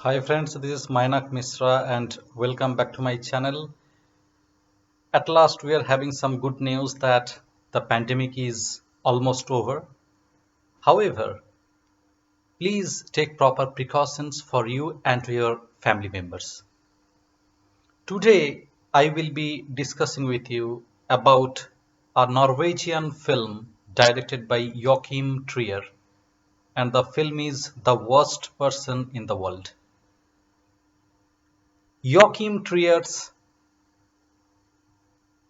Hi friends, this is Mainak Misra and welcome back to my channel. At last we are having some good news that the pandemic is almost over. However, please take proper precautions for you and your family members. Today I will be discussing with you about a Norwegian film directed by Joachim and the film is The Worst Person in the World. Joachim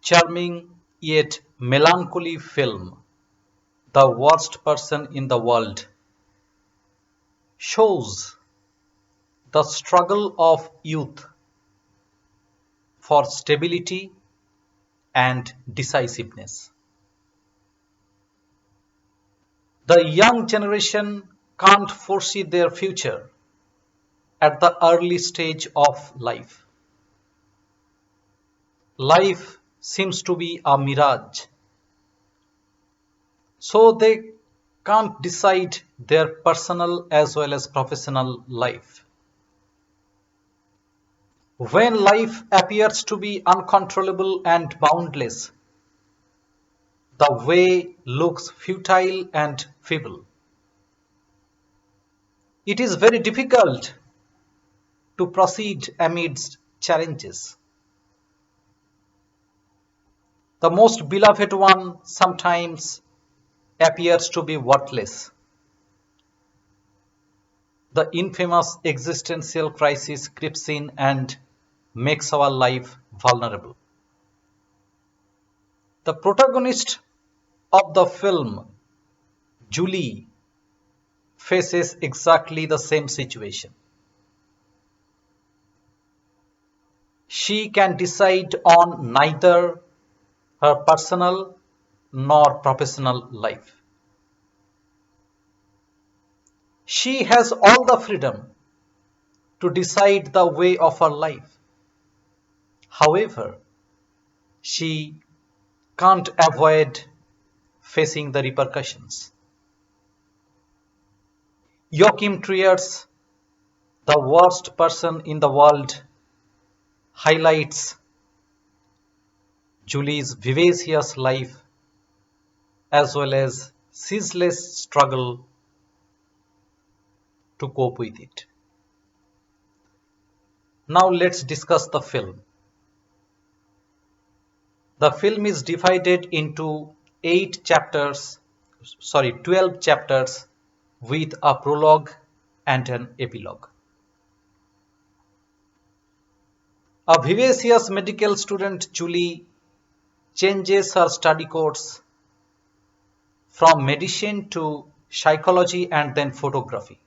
charming yet melancholy film, The Worst Person in the World, shows the struggle of youth for stability and decisiveness. The young generation can't foresee their future at the early stage of life. Life seems to be a mirage, so they can't decide their personal as well as professional life. When life appears to be uncontrollable and boundless, the way looks futile and feeble. It is very difficult to proceed amidst challenges. The most beloved one sometimes appears to be worthless. The infamous existential crisis creeps in and makes our life vulnerable. The protagonist of the film, Julie, faces exactly the same situation. She can decide on neither her personal nor professional life. She has all the freedom to decide the way of her life. However, she can't avoid facing the repercussions. Joachim Trier's The Worst Person in the World highlights Julie's vivacious life as well as ceaseless struggle to cope with it. Now let's discuss the film. The film is divided into 12 chapters with a prologue and an epilogue. A vivacious medical student, Julie, changes her study course from medicine to psychology and then photography.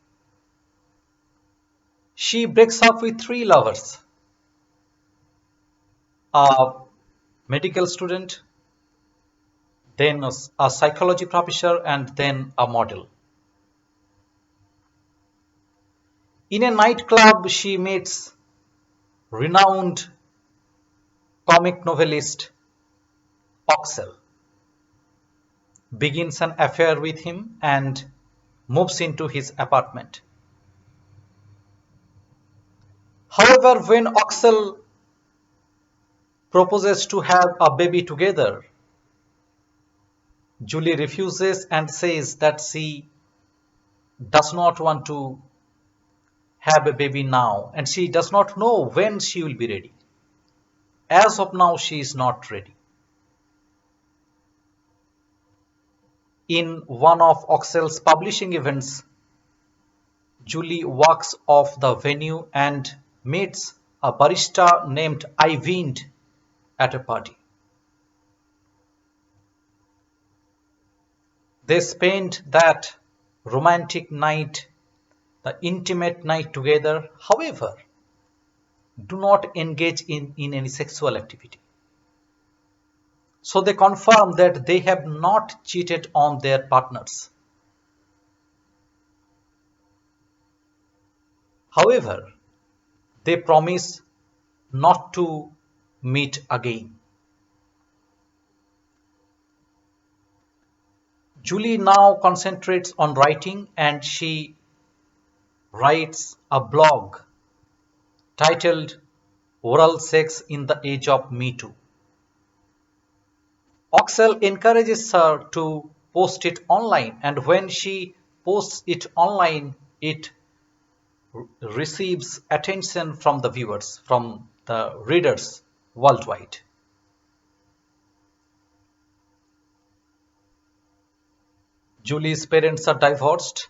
She breaks up with three lovers, a medical student, then a psychology professor, and then a model. In a nightclub, she meets renowned comic novelist Oxel, begins an affair with him, and moves into his apartment. However, when Oxel proposes to have a baby together, Julie refuses and says that she does not want to have a baby now and she does not know when she will be ready. As of now, she is not ready. In one of Oxel's publishing events, Julie walks off the venue and meets a barista named Eivind at a party. They spend that romantic night, the intimate night together, however, do not engage in any sexual activity. So they confirm that they have not cheated on their partners. However, they promise not to meet again. Julie now concentrates on writing and she writes a blog titled Oral Sex in the Age of Me Too. Oxel encourages her to post it online, and when she posts it online, it receives attention from the viewers, from the readers worldwide. Julie's parents are divorced,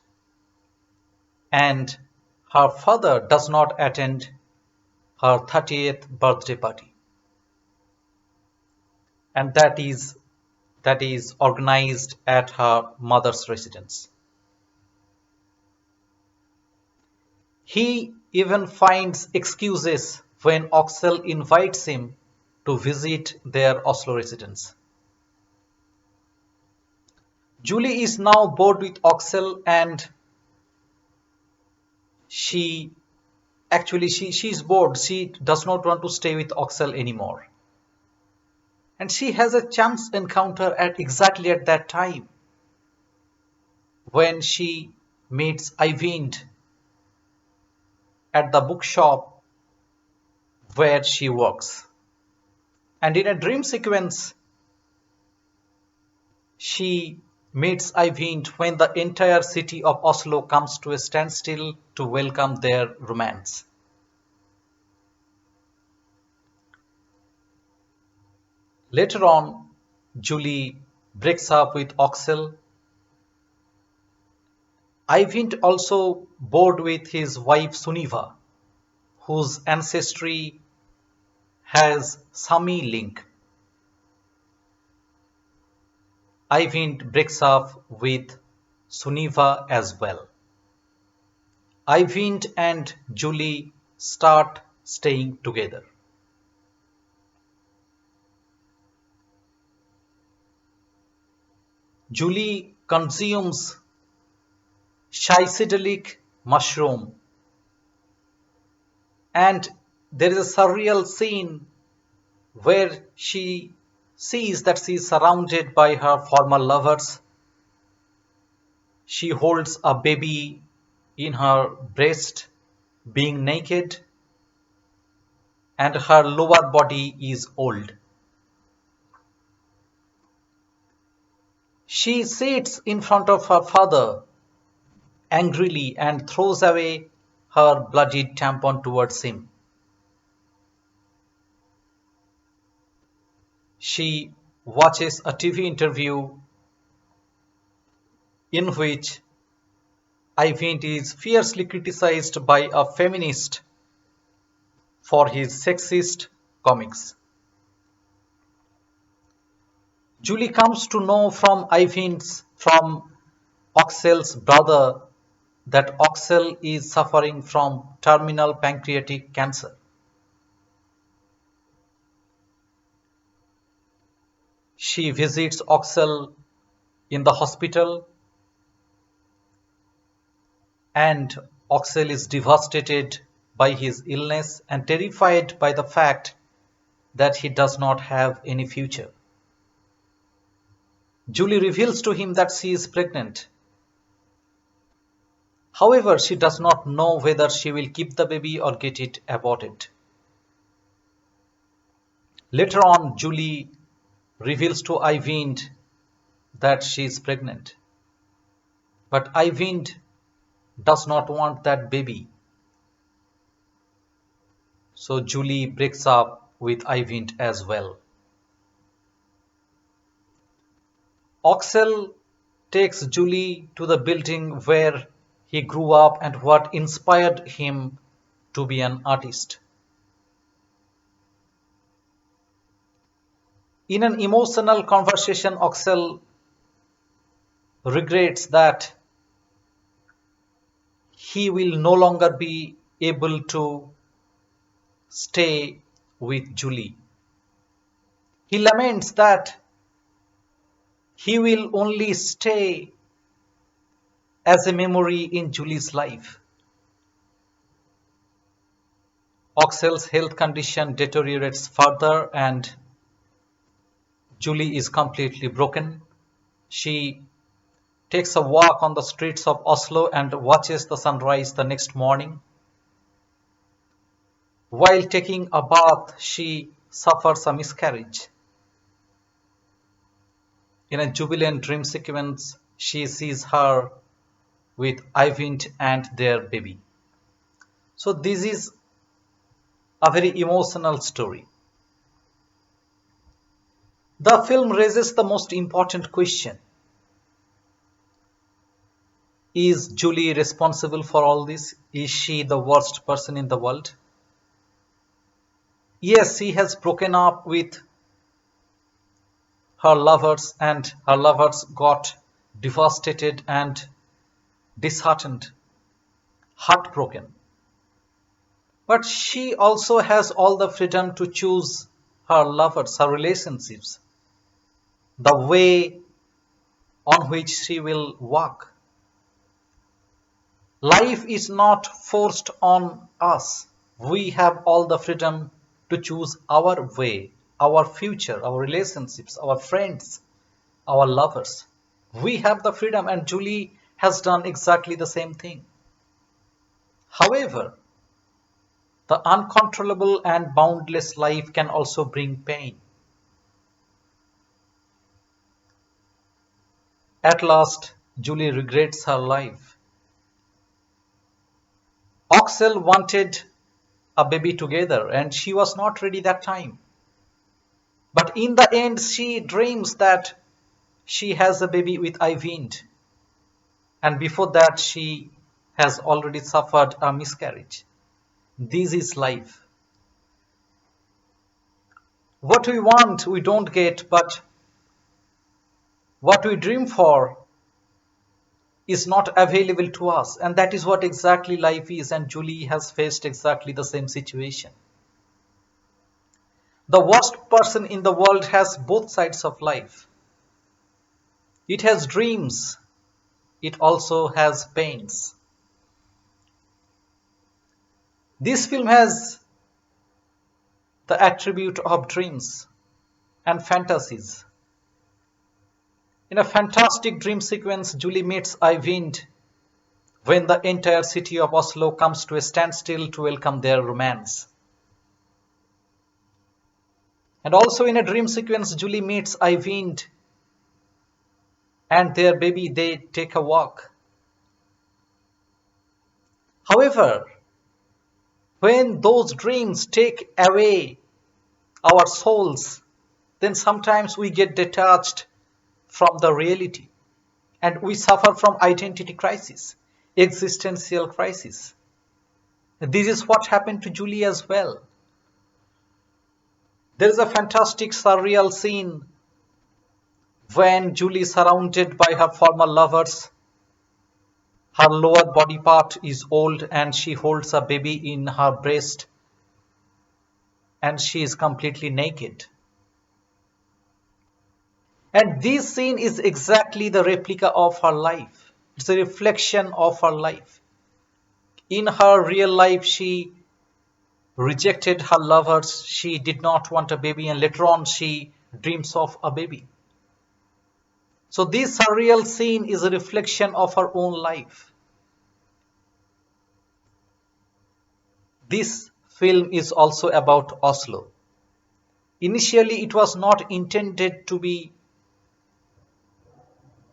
and her father does not attend her 30th birthday party, and that is organized at her mother's residence. He even finds excuses when Oxel invites him to visit their Oslo residence. Julie is now bored with Oxel, and she she's bored. She does not want to stay with Oxel anymore. And she has a chance encounter at exactly at that time when she meets Eivind at the bookshop where she works. And in a dream sequence, she meets Eivind when the entire city of Oslo comes to a standstill to welcome their romance. Later on, Julie breaks up with Oxel. Eivind also bored with his wife Sunniva, whose ancestry has Sami link. Eivind breaks up with Sunniva as well. Eivind and Julie start staying together. Julie consumes psychedelic mushroom, and there is a surreal scene where she sees that she is surrounded by her former lovers. She holds a baby in her breast, being naked, and her lower body is old. She sits in front of her father angrily and throws away her bloodied tampon towards him. She watches a TV interview in which Eivind is fiercely criticized by a feminist for his sexist comics. Julie comes to know from Oxel's brother that Oxel is suffering from terminal pancreatic cancer. She visits Oxel in the hospital, and Oxel is devastated by his illness and terrified by the fact that he does not have any future. Julie reveals to him that she is pregnant. However, she does not know whether she will keep the baby or get it aborted. Later on, Julie reveals to Eivind that she is pregnant. But Eivind does not want that baby. So Julie breaks up with Eivind as well. Oxel takes Julie to the building where he grew up and what inspired him to be an artist. In an emotional conversation, Oxel regrets that he will no longer be able to stay with Julie. He laments that he will only stay as a memory in Julie's life. Oxel's health condition deteriorates further, and Julie is completely broken. She takes a walk on the streets of Oslo and watches the sunrise the next morning. While taking a bath, she suffers a miscarriage. In a jubilant dream sequence, she sees her with Ivind and their baby. So this is a very emotional story. The film raises the most important question. Is Julie responsible for all this? Is she the worst person in the world? Yes, she has broken up with her lovers and her lovers got devastated and disheartened, heartbroken. But she also has all the freedom to choose her lovers, her relationships, the way on which she will walk. Life is not forced on us. We have all the freedom to choose our way, our future, our relationships, our friends, our lovers. We have the freedom, and Julie has done exactly the same thing. However, the uncontrollable and boundless life can also bring pain. At last, Julie regrets her life. Oxel wanted a baby together and she was not ready that time. But in the end, she dreams that she has a baby with Ivind. And before that, she has already suffered a miscarriage. This is life. What we want, we don't get, but what we dream for is not available to us. And that is what exactly life is. And Julie has faced exactly the same situation. The worst person in the world has both sides of life. It has dreams, it also has pains. This film has the attribute of dreams and fantasies. In a fantastic dream sequence, Julie meets Eyvind when the entire city of Oslo comes to a standstill to welcome their romance. And also in a dream sequence, Julie meets Eyvind and their baby, they take a walk. However, when those dreams take away our souls, then sometimes we get detached from the reality and we suffer from identity crisis, existential crisis. This is what happened to Julie as well. There is a fantastic surreal scene when Julie is surrounded by her former lovers. Her lower body part is old and she holds a baby in her breast and she is completely naked. And this scene is exactly the replica of her life. It's a reflection of her life. In her real life, she rejected her lovers. She did not want a baby, and later on, she dreams of a baby. So, this surreal scene is a reflection of her own life. This film is also about Oslo. Initially, it was not intended to be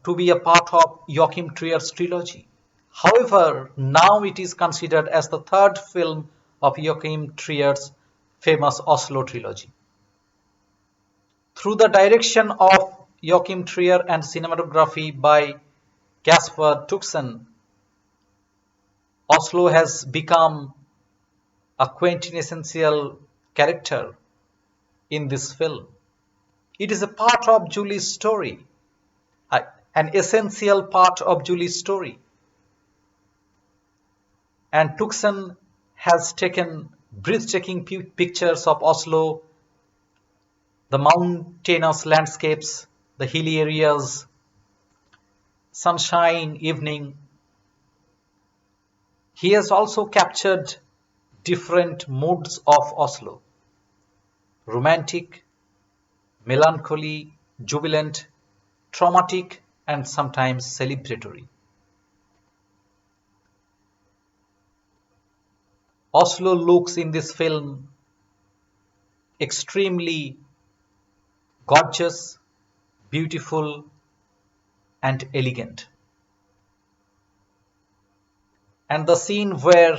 a part of Joachim Trier's trilogy. However, now it is considered as the third film of Joachim Trier's famous Oslo trilogy. Through the direction of Joachim Trier and cinematography by Caspar Tuxen, Oslo has become a quintessential character in this film. It is a part of Julie's story, an essential part of Julie's story. And Tuxen has taken breathtaking pictures of Oslo, the mountainous landscapes, the hilly areas, sunshine, evening. He has also captured different moods of Oslo: romantic, melancholy, jubilant, traumatic, and sometimes celebratory. Oslo looks in this film extremely gorgeous, beautiful, and elegant. And the scene where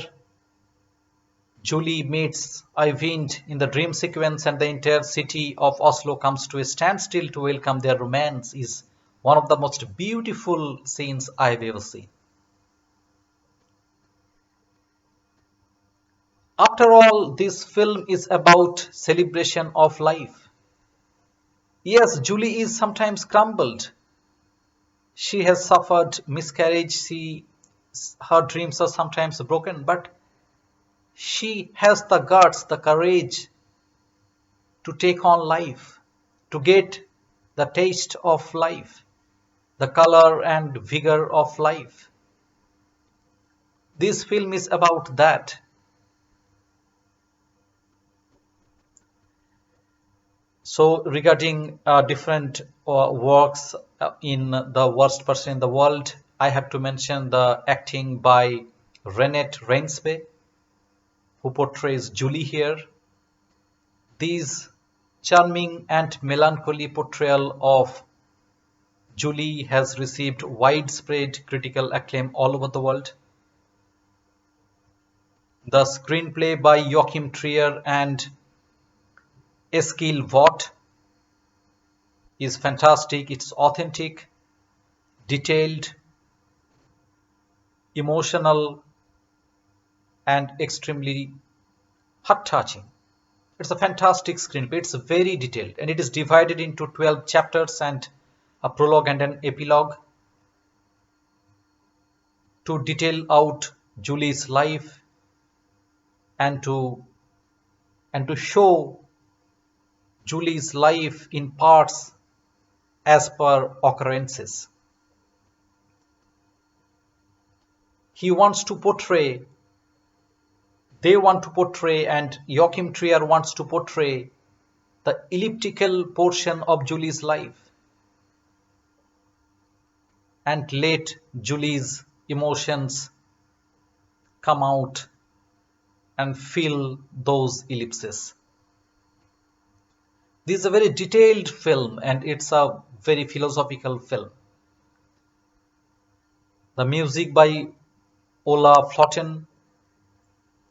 Julie meets Eyvind in the dream sequence and the entire city of Oslo comes to a standstill to welcome their romance is one of the most beautiful scenes I've ever seen. After all, this film is about celebration of life. Yes, Julie is sometimes crumbled. She has suffered miscarriage. Her dreams are sometimes broken, but she has the guts, the courage to take on life, to get the taste of life, the color and vigor of life. This film is about that. So, regarding different works in The Worst Person in the World, I have to mention the acting by Renette Reinsve, who portrays Julie here. This charming and melancholy portrayal of Julie has received widespread critical acclaim all over the world. The screenplay by Joachim and Eskil Vogt is fantastic. It's authentic, detailed, emotional, and extremely heart-touching. It's a fantastic screenplay. It's very detailed and it is divided into 12 chapters and a prologue and an epilogue to detail out Julie's life and to show Julie's life in parts as per occurrences. He wants to portray, they want to portray, and Joachim Trier wants to portray the elliptical portion of Julie's life and let Julie's emotions come out and fill those ellipses. This is a very detailed film and it's a very philosophical film. The music by Ola Flotten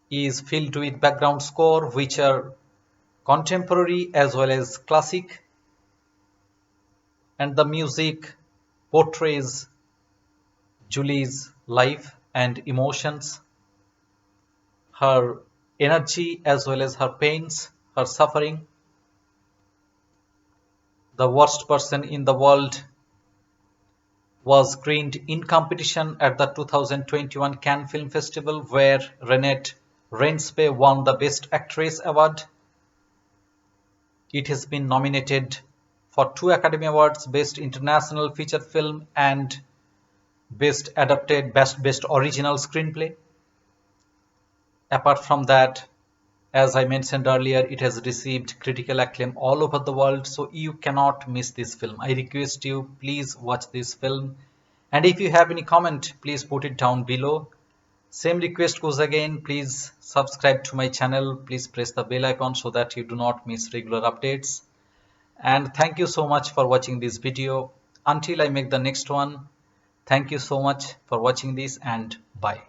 is filled with background score which are contemporary as well as classic, and the music portrays Julie's life and emotions, her energy as well as her pains, her suffering. The Worst Person in the World was screened in competition at the 2021 Cannes Film Festival where Renette Reinsve won the Best Actress award. It has been nominated for 2 Academy Awards, Best International Feature Film and Best Adapted, Best Original Screenplay. Apart from that, as I mentioned earlier, it has received critical acclaim all over the world, so you cannot miss this film. I request you, please watch this film. And if you have any comment, please put it down below. Same request goes again, please subscribe to my channel, please press the bell icon so that you do not miss regular updates. And thank you so much for watching this video. Until I make the next one, thank you so much for watching this and bye.